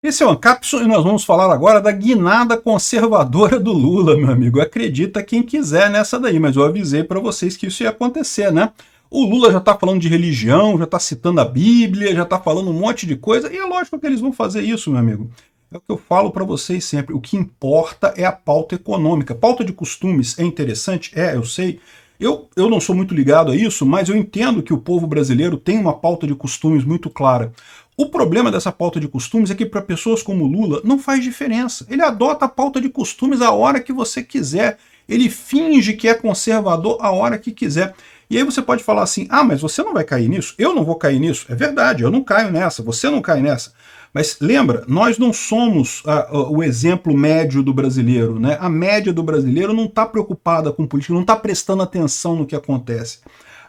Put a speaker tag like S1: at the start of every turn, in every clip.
S1: Esse é o Ancapson e nós vamos falar agora da guinada conservadora do Lula, meu amigo. Acredita quem quiser nessa daí, mas eu avisei para vocês que isso ia acontecer, né? O Lula já está falando de religião, já está citando a Bíblia, já está falando um monte de coisa, e é lógico que eles vão fazer isso, meu amigo. É o que eu falo para vocês sempre, o que importa é a pauta econômica. Pauta de costumes é interessante? É, eu sei. Eu não sou muito ligado a isso, mas eu entendo que o povo brasileiro tem uma pauta de costumes muito clara. O problema dessa pauta de costumes é que para pessoas como Lula não faz diferença. Ele adota a pauta de costumes a hora que você quiser. Ele finge que é conservador a hora que quiser. E aí você pode falar assim, ah, mas você não vai cair nisso? Eu não vou cair nisso. É verdade, eu não caio nessa, você não cai nessa. Mas lembra, nós não somos o exemplo médio do brasileiro, né? A média do brasileiro não está preocupada com política, não está prestando atenção no que acontece.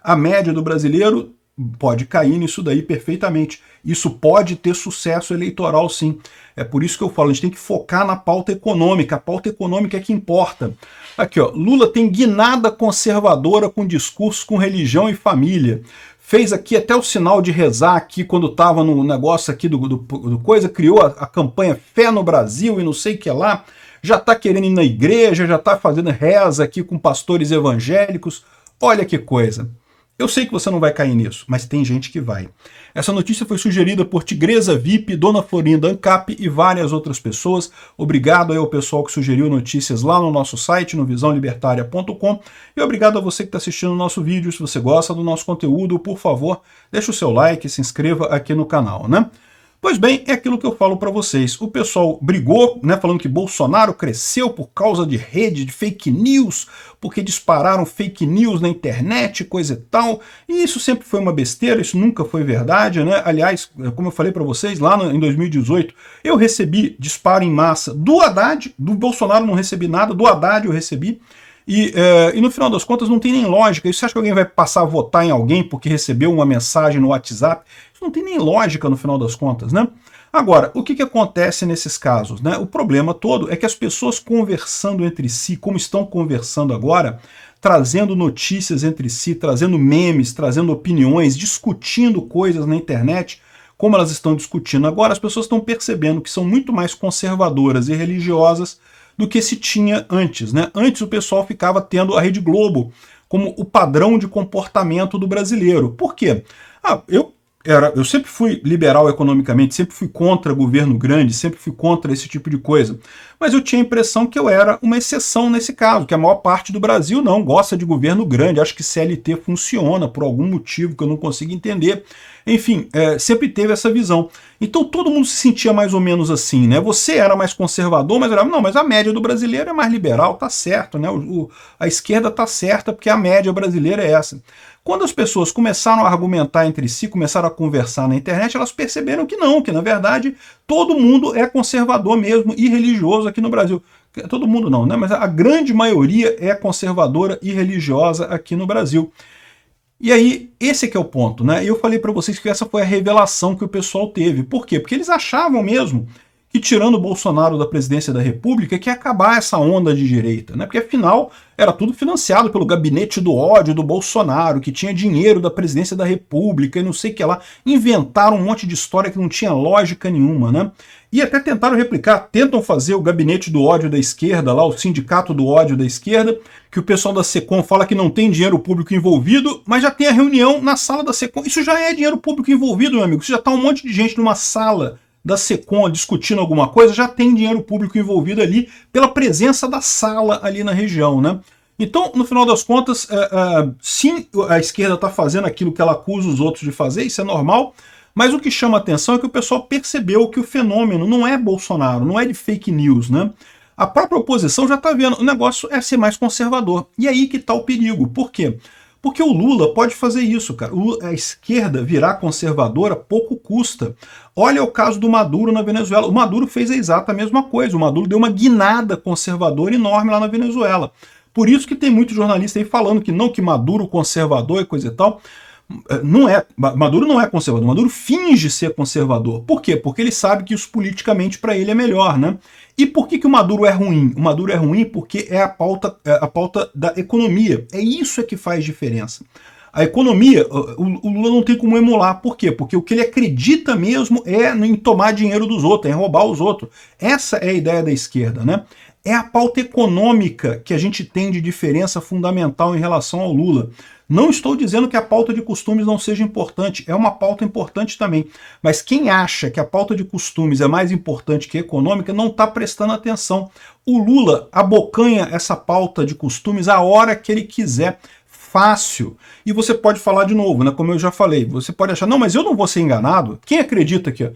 S1: A média do brasileiro pode cair nisso daí perfeitamente. Isso pode ter sucesso eleitoral, sim. É por isso que eu falo, a gente tem que focar na pauta econômica. A pauta econômica é que importa. Aqui, ó, Lula tem guinada conservadora com discurso com religião e família. Fez aqui até o sinal de rezar aqui quando estava no negócio aqui do coisa, criou a campanha Fé no Brasil e não sei o que lá, já está querendo ir na igreja, já está fazendo reza aqui com pastores evangélicos. Olha que coisa. Eu sei que você não vai cair nisso, mas tem gente que vai. Essa notícia foi sugerida por Tigresa VIP, Dona Florinda Ancap e várias outras pessoas. Obrigado aí ao pessoal que sugeriu notícias lá no nosso site, no visãolibertaria.com. E obrigado a você que está assistindo o nosso vídeo. Se você gosta do nosso conteúdo, por favor, deixe o seu like e se inscreva aqui no canal, né? Pois bem, é aquilo que eu falo para vocês. O pessoal brigou, né, falando que Bolsonaro cresceu por causa de rede de fake news, porque dispararam fake news na internet, coisa e tal. E isso sempre foi uma besteira, isso nunca foi verdade, né? Aliás, como eu falei para vocês, lá em 2018, eu recebi disparo em massa do Haddad, do Bolsonaro não recebi nada, do Haddad eu recebi. E no final das contas não tem nem lógica. Você acha que alguém vai passar a votar em alguém porque recebeu uma mensagem no WhatsApp? Isso não tem nem lógica no final das contas, né? Agora, o que acontece nesses casos, né? O problema todo é que as pessoas conversando entre si, como estão conversando agora, trazendo notícias entre si, trazendo memes, trazendo opiniões, discutindo coisas na internet, como elas estão discutindo agora, as pessoas estão percebendo que são muito mais conservadoras e religiosas do que se tinha antes, né? Antes o pessoal ficava tendo a Rede Globo como o padrão de comportamento do brasileiro. Por quê? Eu sempre fui liberal economicamente, sempre fui contra governo grande, sempre fui contra esse tipo de coisa. Mas eu tinha a impressão que eu era uma exceção nesse caso, que a maior parte do Brasil não gosta de governo grande, acho que CLT funciona por algum motivo que eu não consigo entender. Enfim, sempre teve essa visão. Então todo mundo se sentia mais ou menos assim, né? Você era mais conservador, mas era, não, mas a média do brasileiro é mais liberal, tá certo, né? A esquerda tá certa porque a média brasileira é essa. Quando as pessoas começaram a argumentar entre si, começaram a conversar na internet, elas perceberam que não, que na verdade todo mundo é conservador mesmo e religioso aqui no Brasil. Todo mundo não, né? Mas a grande maioria é conservadora e religiosa aqui no Brasil. E aí, esse é que é o ponto, né? Eu falei para vocês que essa foi a revelação que o pessoal teve. Por quê? Porque eles achavam mesmo que tirando o Bolsonaro da presidência da República, que ia acabar essa onda de direita, né? Porque afinal era tudo financiado pelo gabinete do ódio do Bolsonaro, que tinha dinheiro da presidência da República e não sei o que lá. Inventaram um monte de história que não tinha lógica nenhuma, né? E até tentaram replicar, tentam fazer o gabinete do ódio da esquerda, lá o sindicato do ódio da esquerda, que o pessoal da SECOM fala que não tem dinheiro público envolvido, mas já tem a reunião na sala da SECOM. Isso já é dinheiro público envolvido, meu amigo. Isso já está um monte de gente numa sala da SECOM discutindo alguma coisa, já tem dinheiro público envolvido ali pela presença da sala ali na região, né? Então, no final das contas, sim, a esquerda está fazendo aquilo que ela acusa os outros de fazer, isso é normal, mas o que chama a atenção é que o pessoal percebeu que o fenômeno não é Bolsonaro, não é de fake news, né? A própria oposição já está vendo, o negócio é ser mais conservador. E aí que está o perigo. Por quê? Porque o Lula pode fazer isso, cara. A esquerda virar conservadora pouco custa. Olha o caso do Maduro na Venezuela. O Maduro fez a exata mesma coisa. O Maduro deu uma guinada conservadora enorme lá na Venezuela. Por isso que tem muito jornalista aí falando que não, que Maduro conservador e coisa e tal. Não é, Maduro não é conservador, Maduro finge ser conservador. Por quê? Porque ele sabe que isso politicamente para ele é melhor, né? E por que o Maduro é ruim? O Maduro é ruim porque é a pauta da economia. É isso que faz diferença. A economia, o Lula não tem como emular. Por quê? Porque o que ele acredita mesmo é em tomar dinheiro dos outros, é em roubar os outros. Essa é a ideia da esquerda, né? É a pauta econômica que a gente tem de diferença fundamental em relação ao Lula. Não estou dizendo que a pauta de costumes não seja importante, é uma pauta importante também. Mas quem acha que a pauta de costumes é mais importante que a econômica não está prestando atenção. O Lula abocanha essa pauta de costumes a hora que ele quiser. Fácil. E você pode falar de novo, né? Como eu já falei, você pode achar, não, mas eu não vou ser enganado. Quem acredita que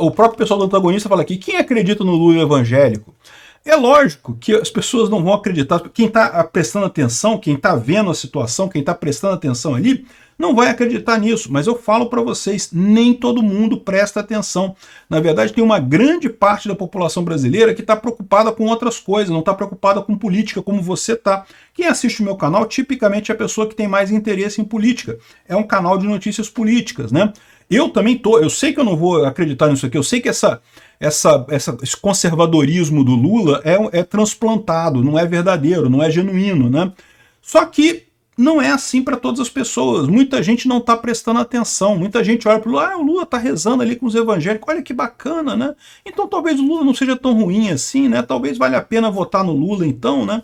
S1: o próprio pessoal do antagonista fala aqui, quem acredita no Lula evangélico? É lógico que as pessoas não vão acreditar. Quem está prestando atenção, quem está vendo a situação, quem está prestando atenção ali, não vai acreditar nisso. Mas eu falo para vocês, nem todo mundo presta atenção. Na verdade, tem uma grande parte da população brasileira que está preocupada com outras coisas, não está preocupada com política, como você está. Quem assiste o meu canal, tipicamente é a pessoa que tem mais interesse em política. É um canal de notícias políticas, né? Eu também eu sei que eu não vou acreditar nisso aqui, eu sei que esse conservadorismo do Lula é transplantado, não é verdadeiro, não é genuíno, né? Só que não é assim para todas as pessoas. Muita gente não está prestando atenção, muita gente olha para o Lula, o Lula está rezando ali com os evangélicos, olha que bacana, né? Então talvez o Lula não seja tão ruim assim, né? Talvez valha a pena votar no Lula então, né?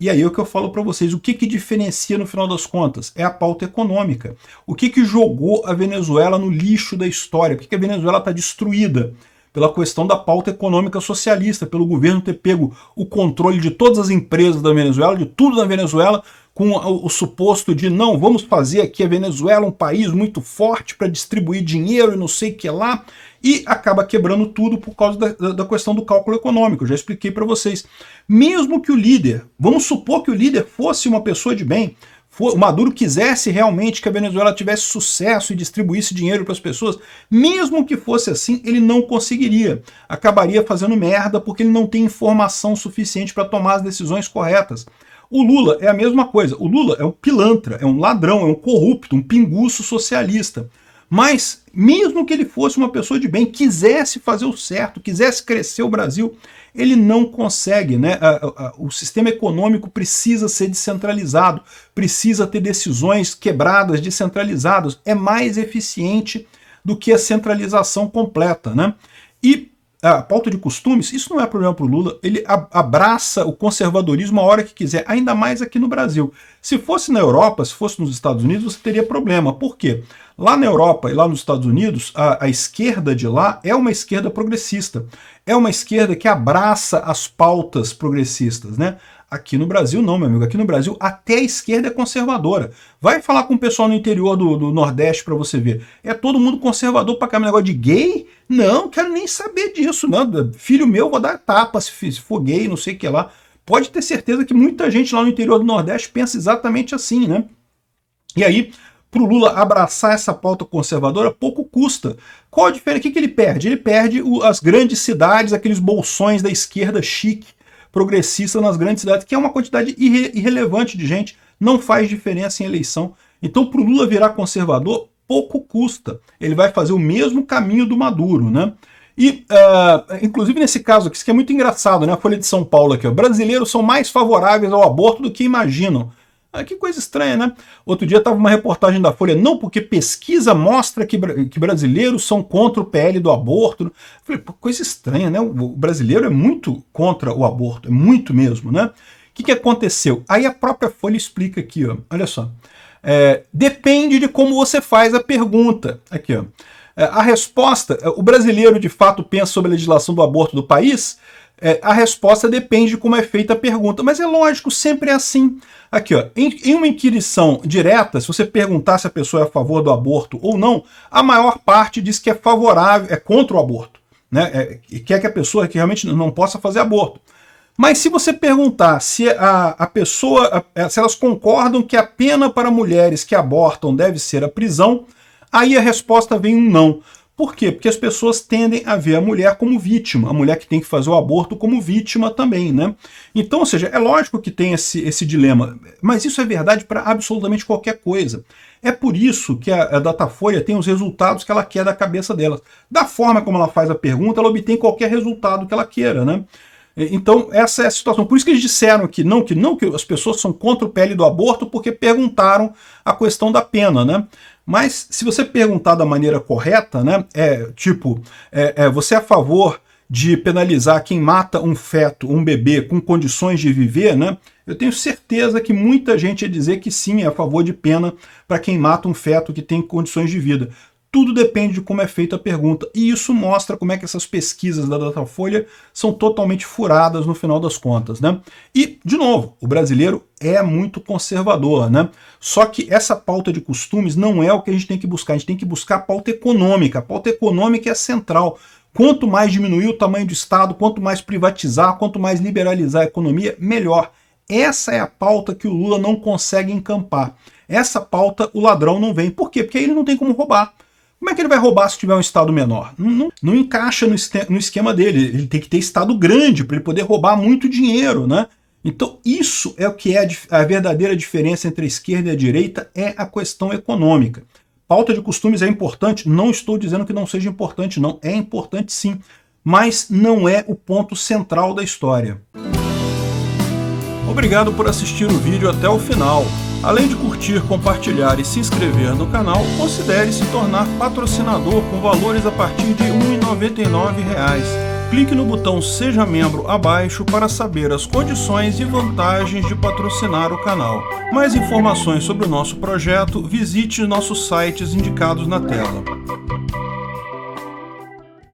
S1: E aí é o que eu falo para vocês, o que diferencia no final das contas? É a pauta econômica. O que jogou a Venezuela no lixo da história? Por que a Venezuela está destruída? Pela questão da pauta econômica socialista, pelo governo ter pego o controle de todas as empresas da Venezuela, de tudo na Venezuela, com o suposto de não, vamos fazer aqui a Venezuela um país muito forte para distribuir dinheiro e não sei o que lá, e acaba quebrando tudo por causa da questão do cálculo econômico. Eu já expliquei para vocês. Mesmo que o líder, vamos supor que o líder fosse uma pessoa de bem, o Maduro quisesse realmente que a Venezuela tivesse sucesso e distribuísse dinheiro para as pessoas, mesmo que fosse assim, ele não conseguiria. Acabaria fazendo merda porque ele não tem informação suficiente para tomar as decisões corretas. O Lula é a mesma coisa. O Lula é um pilantra, é um ladrão, é um corrupto, um pinguço socialista. Mas, mesmo que ele fosse uma pessoa de bem, quisesse fazer o certo, quisesse crescer o Brasil, ele não consegue, né? O sistema econômico precisa ser descentralizado, precisa ter decisões quebradas, descentralizadas. É mais eficiente do que a centralização completa, né? E a pauta de costumes, isso não é problema para o Lula, ele abraça o conservadorismo a hora que quiser, ainda mais aqui no Brasil. Se fosse na Europa, se fosse nos Estados Unidos, você teria problema. Por quê? Lá na Europa e lá nos Estados Unidos, a esquerda de lá é uma esquerda progressista. É uma esquerda que abraça as pautas progressistas, né? Aqui no Brasil não, meu amigo. Aqui no Brasil até a esquerda é conservadora. Vai falar com o pessoal no interior do Nordeste para você ver. É todo mundo conservador para cá. Negócio de gay? Não, quero nem saber disso. Não. Filho meu, vou dar tapa se for gay, não sei o que lá. Pode ter certeza que muita gente lá no interior do Nordeste pensa exatamente assim, né? E aí, para o Lula abraçar essa pauta conservadora, pouco custa. Qual a diferença? O que ele perde? Ele perde as grandes cidades, aqueles bolsões da esquerda chique, progressista nas grandes cidades, que é uma quantidade irrelevante de gente, não faz diferença em eleição. Então, para o Lula virar conservador, pouco custa. Ele vai fazer o mesmo caminho do Maduro, né? E, inclusive nesse caso aqui, isso que é muito engraçado, né? A Folha de São Paulo aqui, ó, brasileiros são mais favoráveis ao aborto do que imaginam. Que coisa estranha, né? Outro dia estava uma reportagem da Folha, não, porque pesquisa mostra que brasileiros são contra o PL do aborto. Eu falei, pô, coisa estranha, né? O brasileiro é muito contra o aborto, é muito mesmo, né? O que aconteceu? Aí a própria Folha explica aqui, ó, olha só. Depende de como você faz a pergunta. Aqui, ó. A resposta, o brasileiro de fato pensa sobre a legislação do aborto do país? A resposta depende de como é feita a pergunta. Mas é lógico, sempre é assim. Aqui, ó, em uma inquirição direta, se você perguntar se a pessoa é a favor do aborto ou não, a maior parte diz que é favorável, é contra o aborto, né? E quer que a pessoa que realmente não possa fazer aborto. Mas se você perguntar se a pessoa, se elas concordam que a pena para mulheres que abortam deve ser a prisão, aí a resposta vem um não. Por quê? Porque as pessoas tendem a ver a mulher como vítima, a mulher que tem que fazer o aborto como vítima também, né? Então, ou seja, é lógico que tem esse dilema, mas isso é verdade para absolutamente qualquer coisa. É por isso que a Datafolha tem os resultados que ela quer da cabeça dela. Da forma como ela faz a pergunta, ela obtém qualquer resultado que ela queira, né? Então, essa é a situação. Por isso que eles disseram que as pessoas são contra o PL do aborto, porque perguntaram a questão da pena, né? Mas se você perguntar da maneira correta, né, você é a favor de penalizar quem mata um feto, um bebê, com condições de viver, né? Eu tenho certeza que muita gente ia dizer que sim, é a favor de pena para quem mata um feto que tem condições de vida. Tudo depende de como é feita a pergunta. E isso mostra como é que essas pesquisas da Datafolha são totalmente furadas no final das contas, né? E, de novo, o brasileiro é muito conservador, né? Só que essa pauta de costumes não é o que a gente tem que buscar. A gente tem que buscar a pauta econômica. A pauta econômica é central. Quanto mais diminuir o tamanho do Estado, quanto mais privatizar, quanto mais liberalizar a economia, melhor. Essa é a pauta que o Lula não consegue encampar. Essa pauta o ladrão não vem. Por quê? Porque aí ele não tem como roubar. Como é que ele vai roubar se tiver um Estado menor? Não encaixa no esquema dele. Ele tem que ter Estado grande para ele poder roubar muito dinheiro, né? Então isso é o que é a verdadeira diferença entre a esquerda e a direita, é a questão econômica. Pauta de costumes é importante? Não estou dizendo que não seja importante, não. É importante sim, mas não é o ponto central da história. Obrigado por assistir o vídeo até o final. Além de curtir, compartilhar e se inscrever no canal, considere se tornar patrocinador com valores a partir de R$ 1,99. Clique no botão Seja Membro abaixo para saber as condições e vantagens de patrocinar o canal. Mais informações sobre o nosso projeto, visite nossos sites indicados na tela.